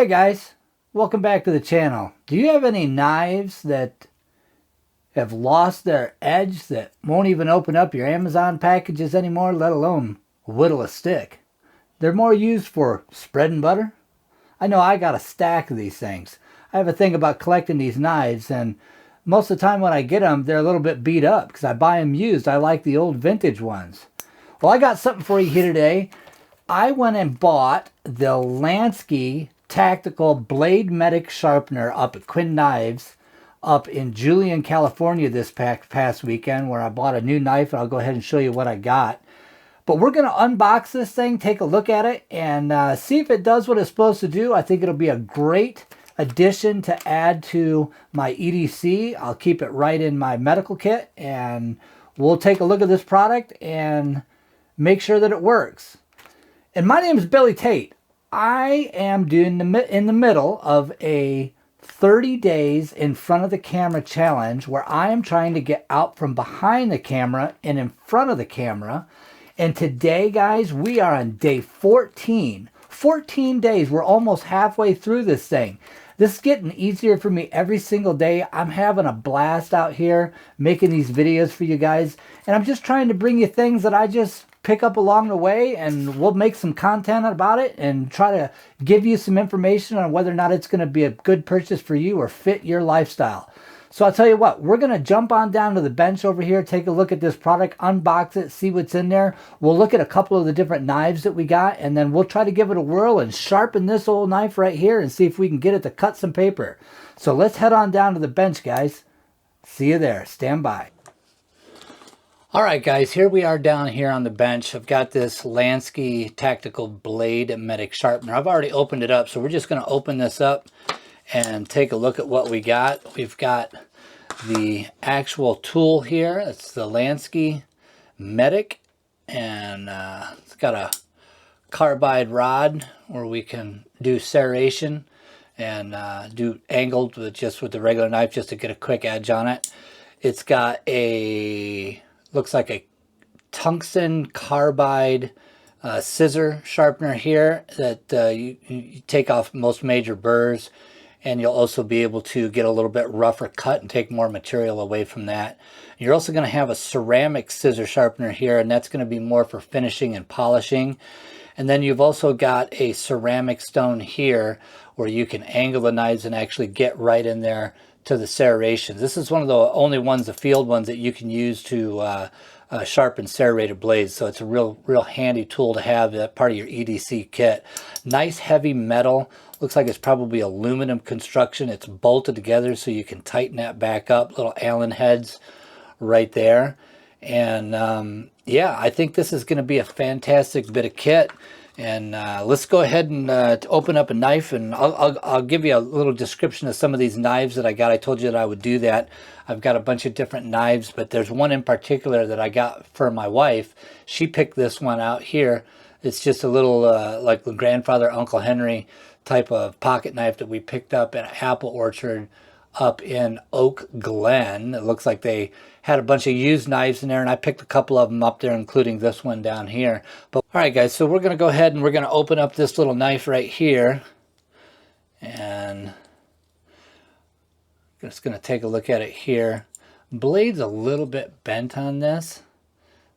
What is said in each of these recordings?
Hey guys, welcome back to the channel. Do you have any knives that have lost their edge that won't even open up your Amazon packages anymore, let alone whittle a stick? They're more used for spreading butter. I know I got a stack of these things. I have a thing about collecting these knives, and most of the time when I get them, they're a little bit beat up because I buy them used. I like the old vintage ones. Well, I got something for you here today. I went and bought the Lansky Tactical BladeMedic Sharpener up at Quinn Knives up in Julian, California this past weekend, where I bought a new knife, and I'll go ahead and show you what I got. But we're going to unbox this thing, take a look at it, and see if it does what it's supposed to do. I think it'll be a great addition to add to my EDC. I'll keep it right in my medical kit, and we'll take a look at this product and make sure that it works. And my name is Billy Tate. I am in the middle of a 30 days in front of the camera challenge where I am trying to get out from behind the camera and in front of the camera. And today, guys, we are on day 14. 14 days. We're almost halfway through this thing. This is getting easier for me every single day. I'm having a blast out here making these videos for you guys. And I'm just trying to bring you things that I just pick up along the way, and we'll make some content about it and try to give you some information on whether or not it's going to be a good purchase for you or fit your lifestyle. So I'll tell you what, we're going to jump on down to the bench over here, take a look at this product, unbox it, see what's in there. We'll look at a couple of the different knives that we got, and then we'll try to give it a whirl and sharpen this old knife right here and see if we can get it to cut some paper. So let's head on down to the bench, guys. See you there. Stand by. All right, guys, here we are down here on the bench. I've got this Lansky Tactical BladeMedic Sharpener. I've already opened it up, so we're just going to open this up and take a look at what we got. We've got the actual tool here. It's the Lansky Medic, and it's got a carbide rod where we can do serration and do angled with the regular knife just to get a quick edge on it. It's got a looks like a tungsten carbide scissor sharpener here that you take off most major burrs, and you'll also be able to get a little bit rougher cut and take more material away from that. You're also going to have a ceramic scissor sharpener here, and that's going to be more for finishing and polishing. And then you've also got a ceramic stone here where you can angle the knives and actually get right in there to the serrations. This is one of the only ones, the field ones, that you can use to sharpen serrated blades. So it's a real handy tool to have, that part of your EDC kit. Nice heavy metal. Looks like it's probably aluminum construction. It's bolted together so you can tighten that back up. Little Allen heads right there. And yeah, I think this is going to be a fantastic bit of kit. And let's go ahead and open up a knife, and I'll give you a little description of some of these knives that I got. I told you that I would do that. I've got a bunch of different knives, but there's one in particular that I got for my wife. She picked this one out here. It's just a little like the grandfather, Uncle Henry type of pocket knife that we picked up at an apple orchard up in Oak Glen. It looks like they had a bunch of used knives in there, and I picked a couple of them up there, including this one down here. But all right, guys, so we're going to go ahead and we're going to open up this little knife right here, and just going to take a look at it here. Blade's a little bit bent on this,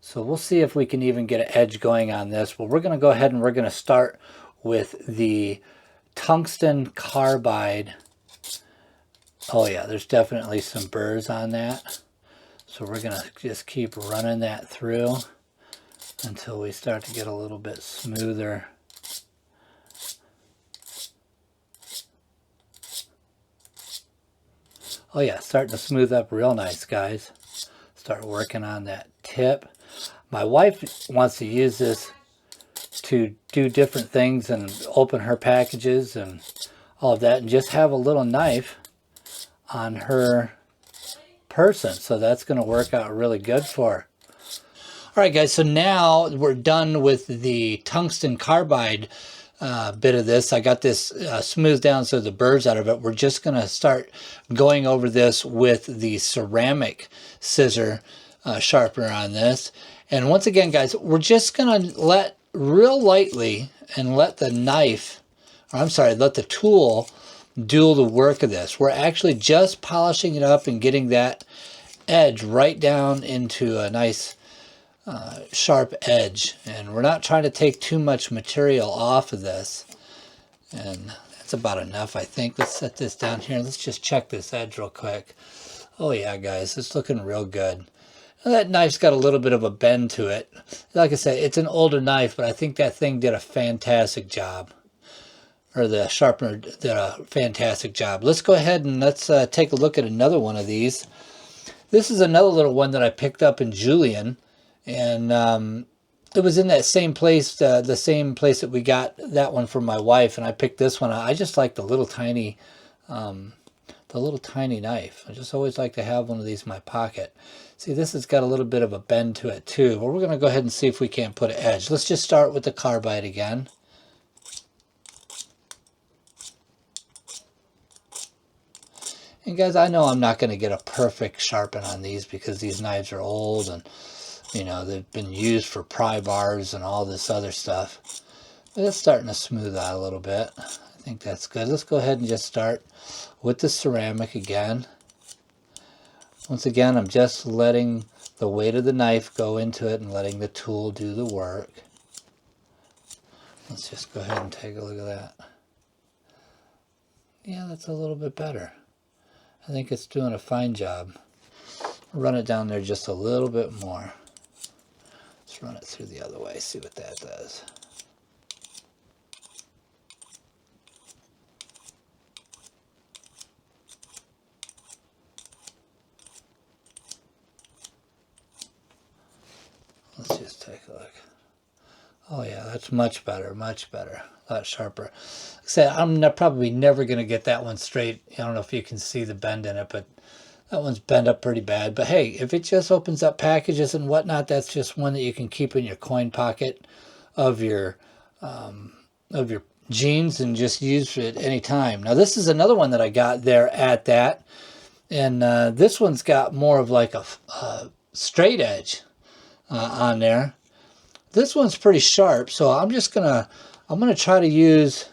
so we'll see if we can even get an edge going on this. But we're going to go ahead and we're going to start with the tungsten carbide. Oh yeah, there's definitely some burrs on that. So we're going to just keep running that through until we start to get a little bit smoother. Oh yeah, starting to smooth up real nice, guys. Start working on that tip. My wife wants to use this to do different things and open her packages and all of that, and just have a little knife on her person. So that's going to work out really good for her. All right, guys, so now we're done with the tungsten carbide bit of this. I got this smoothed down so the burrs out of it. We're just going to start going over this with the ceramic scissor sharpener on this. And once again, guys, we're just going to let real lightly and let the knife or I'm sorry, let the tool do the work of this. We're actually just polishing it up and getting that edge right down into a nice sharp edge. And we're not trying to take too much material off of this. And that's about enough, I think. Let's set this down here. Let's just check this edge real quick. Oh yeah, guys, it's looking real good. Now, that knife's got a little bit of a bend to it. Like I said, it's an older knife, but I think that thing did a fantastic job. Or the sharpener did a fantastic job. Let's go ahead and let's take a look at another one of these. This is another little one that I picked up in Julian, and it was in that same place, the same place that we got that one from my wife, and I picked this one. I just like the little tiny knife. I just always like to have one of these in my pocket. See, this has got a little bit of a bend to it too, but we're going to go ahead and see if we can't put an edge. Let's just start with the carbide again. And guys, I know I'm not going to get a perfect sharpen on these because these knives are old and, you know, they've been used for pry bars and all this other stuff. But it's starting to smooth out a little bit. I think that's good. Let's go ahead and just start with the ceramic again. Once again, I'm just letting the weight of the knife go into it and letting the tool do the work. Let's just go ahead and take a look at that. Yeah, that's a little bit better. I think it's doing a fine job. Run it down there just a little bit more. Let's run it through the other way, see what that does. Let's just take a look. Oh yeah, that's much better, a lot sharper. Like I said, I'm probably never going to get that one straight. I don't know if you can see the bend in it, but that one's bent up pretty bad. But hey, if it just opens up packages and whatnot, that's just one that you can keep in your coin pocket of your jeans and just use it any time. Now this is another one that I got there at that, and this one's got more of like a straight edge on there. This one's pretty sharp, so I'm gonna try to use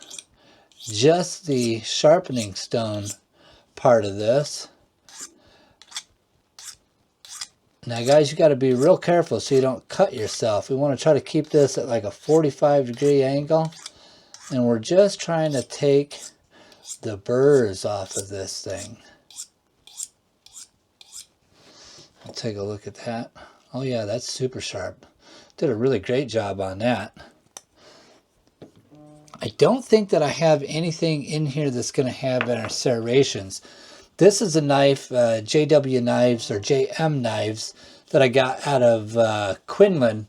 just the sharpening stone part of this. Now guys, you got to be real careful so you don't cut yourself. We want to try to keep this at like a 45-degree angle, and we're just trying to take the burrs off of this thing. I'll take a look at that. Oh yeah, that's super sharp. Did a really great job on that. I don't think that I have anything in here that's going to have in our serrations. This is a knife, JW knives or JM knives that I got out of Quinn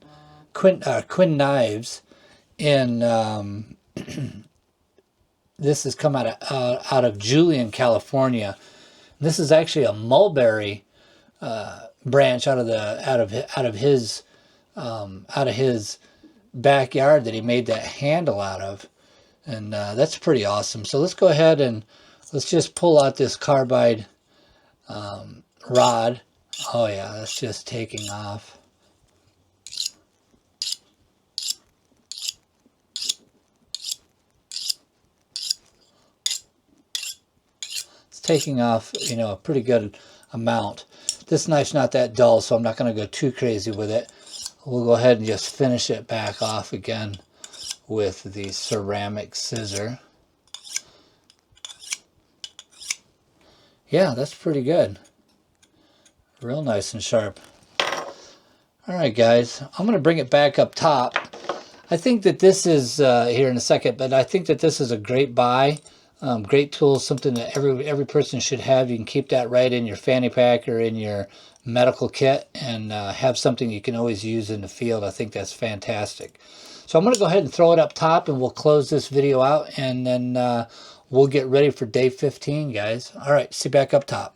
Knives. In this has come out of Julian, California. This is actually a mulberry branch out of his backyard that he made that handle out of, and that's pretty awesome. So let's go ahead and let's just pull out this carbide rod. Oh yeah, that's just taking off. It's taking off, you know, a pretty good amount. This knife's not that dull, so I'm not going to go too crazy with it. We'll go ahead and just finish it back off again with the ceramic scissor. Yeah, that's pretty good. Real nice and sharp. All right, guys, I'm going to bring it back up top. I think that this is, here in a second, but I think that this is a great buy. Great tool, something that every person should have. You can keep that right in your fanny pack or in your medical kit, and have something you can always use in the field. I think that's fantastic. So I'm going to go ahead and throw it up top, and we'll close this video out, and then we'll get ready for day 15, guys. All right, see you back up top.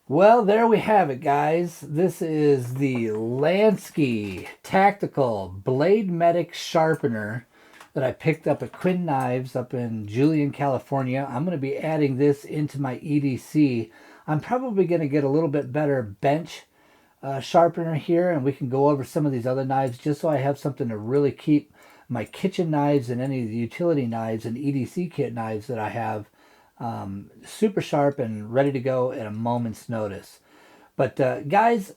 Well, there we have it, guys. This is the Lansky Tactical BladeMedic Sharpener that I picked up at Quinn Knives up in Julian, California. I'm going to be adding this into my EDC. I'm probably going to get a little bit better bench sharpener here, and we can go over some of these other knives just so I have something to really keep my kitchen knives and any of the utility knives and EDC kit knives that I have super sharp and ready to go at a moment's notice. But guys,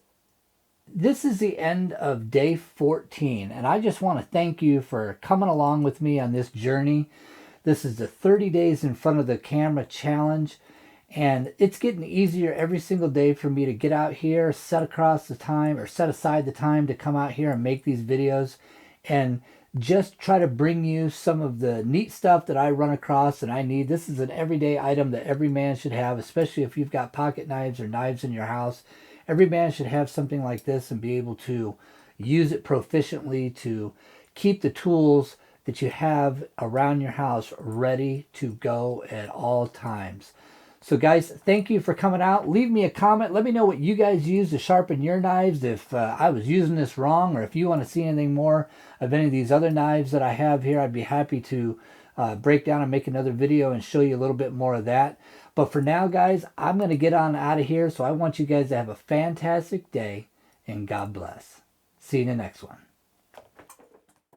this is the end of day 14, and I just want to thank you for coming along with me on this journey. This is the 30 days in front of the camera challenge, and it's getting easier every single day for me to get out here, set aside the time to come out here and make these videos and just try to bring you some of the neat stuff that I run across and I need. This is an everyday item that every man should have, especially if you've got pocket knives or knives in your house. Every man should have something like this and be able to use it proficiently to keep the tools that you have around your house ready to go at all times. So guys, thank you for coming out. Leave me a comment. Let me know what you guys use to sharpen your knives, if I was using this wrong, or if you want to see anything more of any of these other knives that I have here. I'd be happy to break down and make another video and show you a little bit more of that. But for now, guys, I'm going to get on out of here. So I want you guys to have a fantastic day, and God bless. See you in the next one.